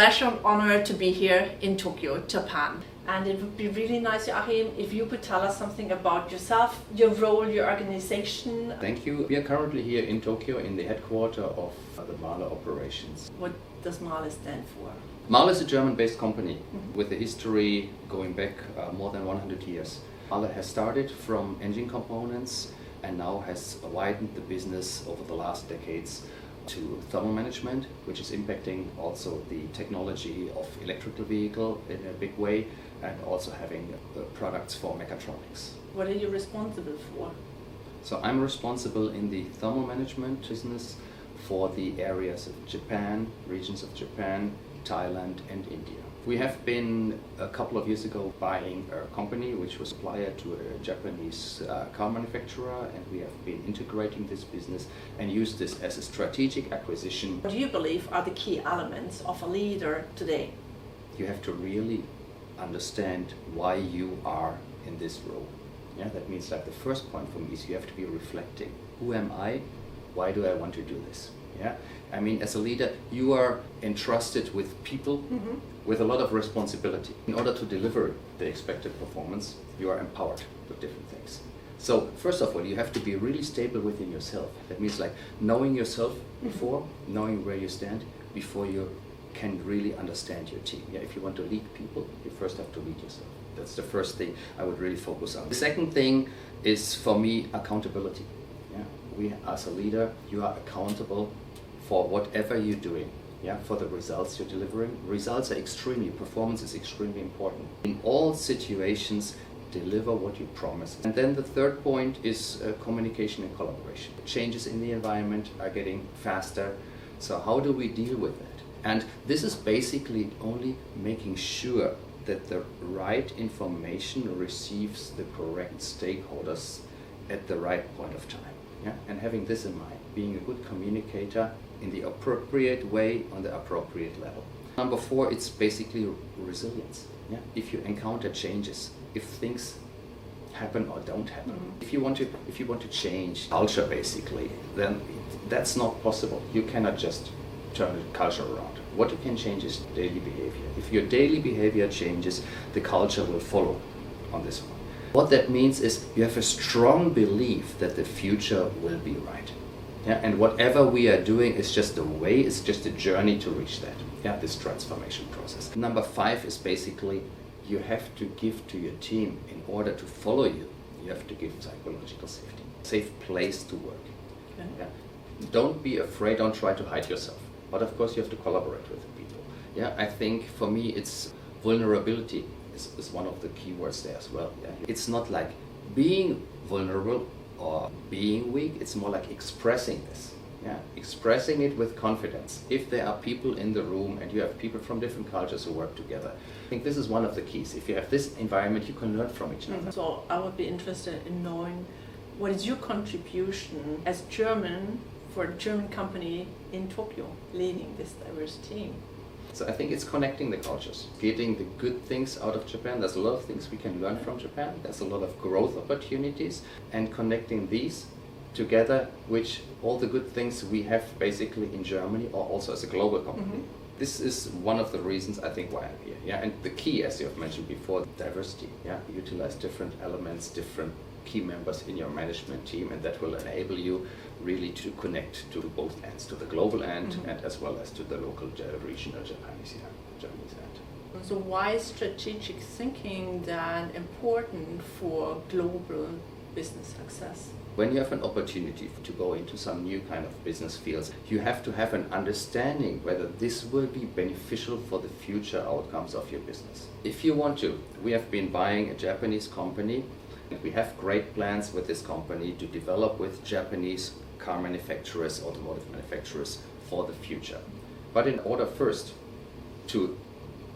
pleasure and honor to be here in Tokyo, Japan. And it would be really nice, Joachim, if you could tell us something about yourself, your role, your organization. Thank you. We are currently here in Tokyo in the headquarters of the MAHLE operations. What does MAHLE stand for? MAHLE is a German-based company with a history going back more than 100 years. MAHLE has started from engine components and now has widened the business over the last decades to thermal management, which is impacting also the technology of electrical vehicle in a big way, and also having products for mechatronics. What are you responsible for? So I'm responsible in the thermal management business for the areas of Japan, regions of Japan, Thailand and India. We have been a couple of years ago buying a company which was supplier to a Japanese car manufacturer, and we have been integrating this business and use this as a strategic acquisition. What do you believe are the key elements of a leader today? You have to really understand why you are in this role. Yeah, that means like the first point for me is you have to be reflecting. Who am I? Why do I want to do this? Yeah, I mean, as a leader, you are entrusted with people with a lot of responsibility. In order to deliver the expected performance, you are empowered with different things. So, first of all, you have to be really stable within yourself. That means like knowing yourself before, knowing where you stand, before you can really understand your team. Yeah, if you want to lead people, you first have to lead yourself. That's the first thing I would really focus on. The second thing is, for me, accountability. Yeah, we, as a leader, you are accountable for whatever you're doing, yeah, for the results you're delivering. Results are performance is extremely important. In all situations, deliver what you promise. And then the third point is communication and collaboration. Changes in the environment are getting faster, so how do we deal with that? And this is basically only making sure that the right information receives the correct stakeholders at the right point of time. Yeah? And having this in mind, being a good communicator in the appropriate way on the appropriate level. Number 4, it's basically resilience. Yeah? If you encounter changes, if things happen or don't happen, if you want to change culture basically, then that's not possible. You cannot just turn the culture around. What you can change is daily behavior. If your daily behavior changes, the culture will follow on this one. What that means is you have a strong belief that the future will be right. Yeah, and whatever we are doing is just a way, it's just a journey to reach that. Yeah, this transformation process. Number 5 is basically you have to give to your team, in order to follow you, you have to give psychological safety. Safe place to work. Okay. Yeah. Don't be afraid, don't try to hide yourself. But of course you have to collaborate with people. Yeah, I think for me it's vulnerability is one of the key words there as well. Yeah? It's not like being vulnerable or being weak, it's more like expressing this. Yeah? Expressing it with confidence. If there are people in the room and you have people from different cultures who work together, I think this is one of the keys. If you have this environment, you can learn from each other. So I would be interested in knowing what is your contribution as German for a German company in Tokyo leading this diverse team? So I think it's connecting the cultures, getting the good things out of Japan. There's a lot of things we can learn from Japan. There's a lot of growth opportunities, and connecting these together, which all the good things we have basically in Germany or also as a global company. This is one of the reasons I think why I'm here. Yeah, and the key, as you have mentioned before, diversity. Yeah, utilize different elements, different key members in your management team, and that will enable you really to connect to both ends, to the global end and as well as to the local regional Japanese end. So why is strategic thinking then important for global business success? When you have an opportunity to go into some new kind of business fields, you have to have an understanding whether this will be beneficial for the future outcomes of your business. If you want to, we have been buying a Japanese company. We have great plans with this company to develop with Japanese car manufacturers, automotive manufacturers for the future. But in order first to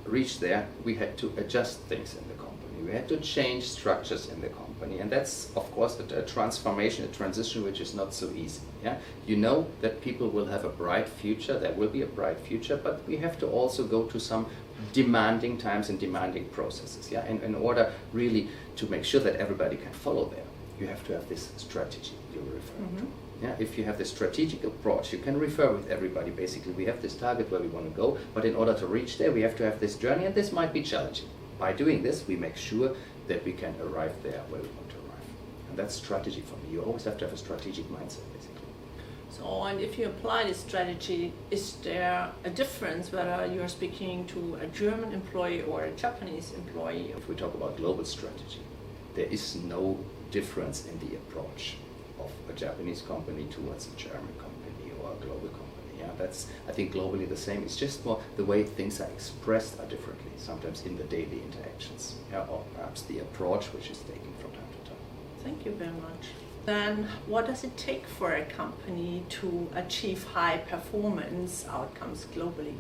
reach there, we had to adjust things in the company. We had to change structures in the company, and that's of course a transformation, a transition which is not so easy. Yeah, you know that people will have a bright future, there will be a bright future, but we have to also go to some demanding times and demanding processes. Yeah, in order really to make sure that everybody can follow there, you have to have this strategy you're referring to. Yeah, if you have this strategic approach, you can refer with everybody. Basically, we have this target where we want to go, but in order to reach there, we have to have this journey, and this might be challenging. By doing this, we make sure that we can arrive there where we want to arrive. And that's strategy for me. You always have to have a strategic mindset, basically. So, and if you apply this strategy, is there a difference whether you're speaking to a German employee or a Japanese employee? If we talk about global strategy, there is no difference in the approach of a Japanese company towards a German company or a global company. Yeah, that's, I think, globally the same. It's just more the way things are expressed are differently, sometimes in the daily interactions, yeah, or perhaps the approach which is taken from time to time. Thank you very much. Then what does it take for a company to achieve high performance outcomes globally?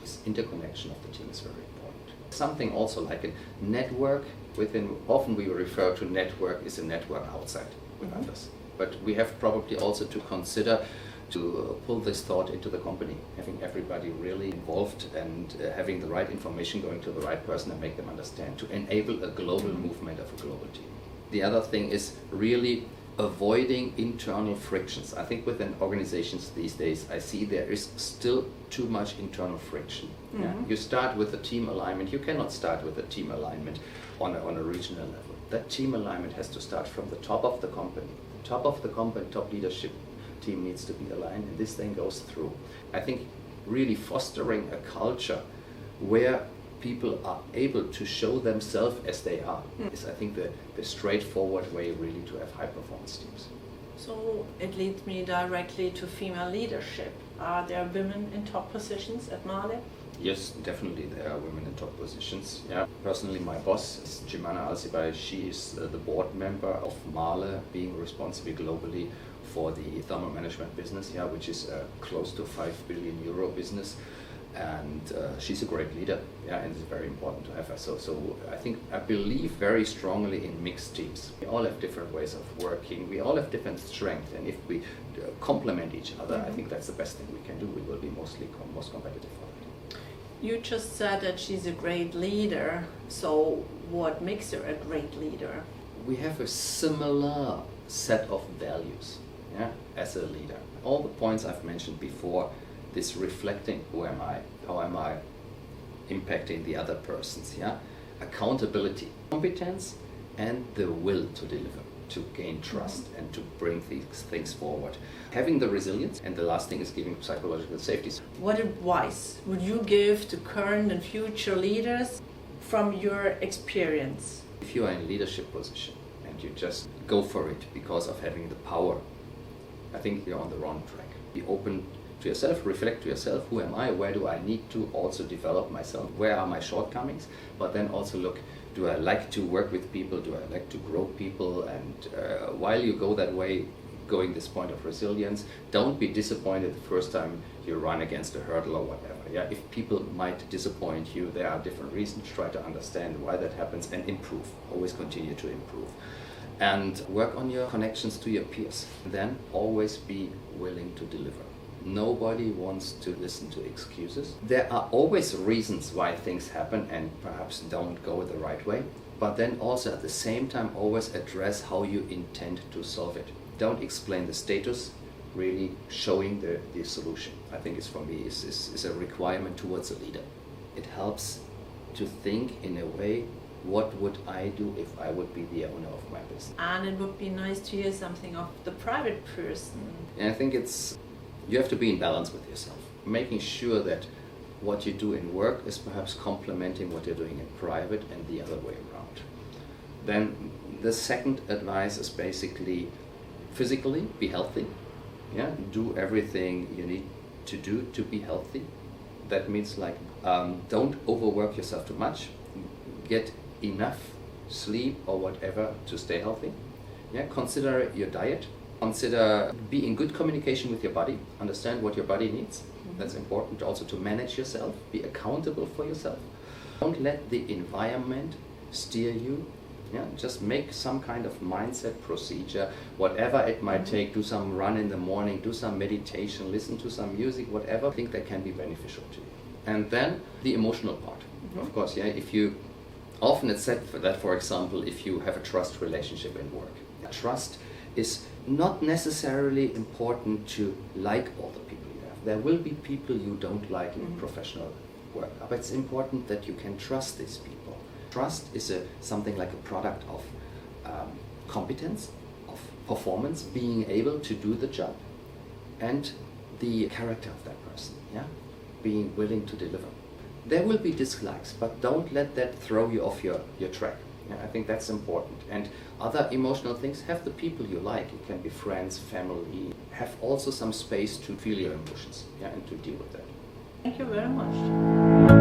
This interconnection of the team is very important. Something also like a network within, often we refer to network is a network outside with others. But we have probably also to consider to pull this thought into the company, having everybody really involved and having the right information going to the right person and make them understand, to enable a global movement of a global team. The other thing is really avoiding internal frictions. I think within organizations these days, I see there is still too much internal friction. Yeah? You start with a team alignment. You cannot start with a team alignment on a regional level. That team alignment has to start from the top of the company. The top of the company, top leadership team needs to be aligned, and this thing goes through. I think really fostering a culture where people are able to show themselves as they are is, I think, the straightforward way really to have high performance teams. So it leads me directly to female leadership. Are there women in top positions at MAHLE? Yes, definitely there are women in top positions. Yeah. Personally, my boss is Jimana Alcibai. She is the board member of MAHLE, being responsible globally for the thermal management business, yeah, which is a close to €5 billion business. And she's a great leader, yeah, and it's very important to have her. So I believe very strongly in mixed teams. We all have different ways of working. We all have different strengths, and if we complement each other, I think that's the best thing we can do. We will be most competitive for it. You just said that she's a great leader. So what makes her a great leader? We have a similar set of values, yeah, as a leader. All the points I've mentioned before. This reflecting who am I, how am I impacting the other persons, yeah? Accountability, competence, and the will to deliver, to gain trust and to bring these things forward. Having the resilience, and the last thing is giving psychological safety. What advice would you give to current and future leaders from your experience? If you are in a leadership position and you just go for it because of having the power, I think you're on the wrong track. Be open to yourself, reflect to yourself, who am I, where do I need to also develop myself, where are my shortcomings, but then also look, do I like to work with people, do I like to grow people, and while you go that way, going this point of resilience, don't be disappointed the first time you run against a hurdle or whatever. Yeah, if people might disappoint you, there are different reasons. Try to understand why that happens and improve, always continue to improve. And work on your connections to your peers. Then always be willing to deliver. Nobody wants to listen to excuses. There are always reasons why things happen and perhaps don't go the right way, but then also at the same time always address how you intend to solve it. Don't explain the status, really showing the solution. I think it's, for me, is a requirement towards a leader. It helps to think in a way, what would I do if I would be the owner of my business? And it would be nice to hear something of the private person. And I think you have to be in balance with yourself, making sure that what you do in work is perhaps complementing what you're doing in private and the other way around. Then the second advice is basically physically be healthy. Yeah, do everything you need to do to be healthy. That means like don't overwork yourself too much. Get enough sleep or whatever to stay healthy. Yeah, consider your diet. Consider be in good communication with your body, understand what your body needs. That's important also to manage yourself, be accountable for yourself. Don't let the environment steer you. Yeah, just make some kind of mindset procedure, whatever it might take. Do some run in the morning, do some meditation, listen to some music, whatever. I think that can be beneficial to you. And then the emotional part. Of course, yeah, if you often it's said that, for example, if you have a trust relationship in work, Trust is not necessarily important to like all the people you have. There will be people you don't like in professional work, but it's important that you can trust these people. Trust is something like a product of competence, of performance, being able to do the job, and the character of that person, yeah? Being willing to deliver. There will be dislikes, but don't let that throw you off your track. Yeah, I think that's important. And other emotional things, have the people you like. It can be friends, family. Have also some space to feel your emotions, yeah, and to deal with that. Thank you very much.